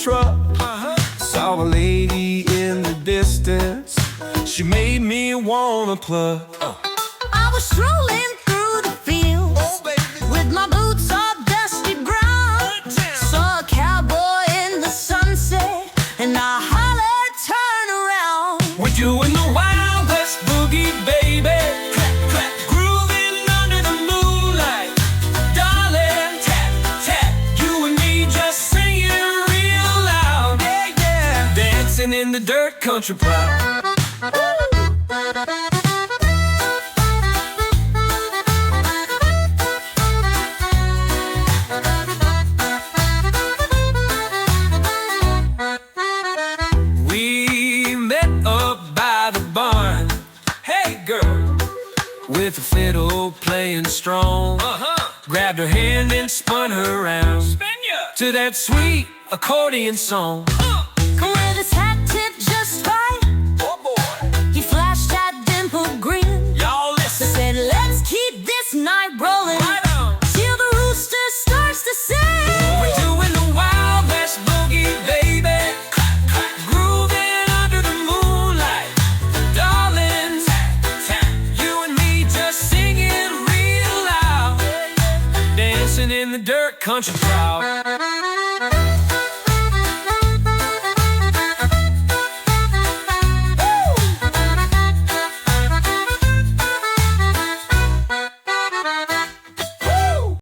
truck. Saw a lady in the distance. She made me wanna plug. I was strolling through the fields, with my boots all dusty brown. Saw a cowboy in the sunset, and I hollered, turn around. We're doing the Wild West boogie, baby. Grooving under the moonlight. Darling, tap, tap, you and me just singing real loud. Yeah, yeah. Dancing in the dirt country proud. We met up by the barn. Hey girl, with a fiddle playing strong. Grabbed her hand and spun her around to that sweet accordion song. With his hat tipped just right, he flashed that dimpled grin. Y'all He listen. said, let's keep this night rolling Right on. till the rooster starts to sing. We're doing the Wild West boogie, baby. Grooving under the moonlight. Darling, you and me just singing real loud. Dancing in the dirt country crowd.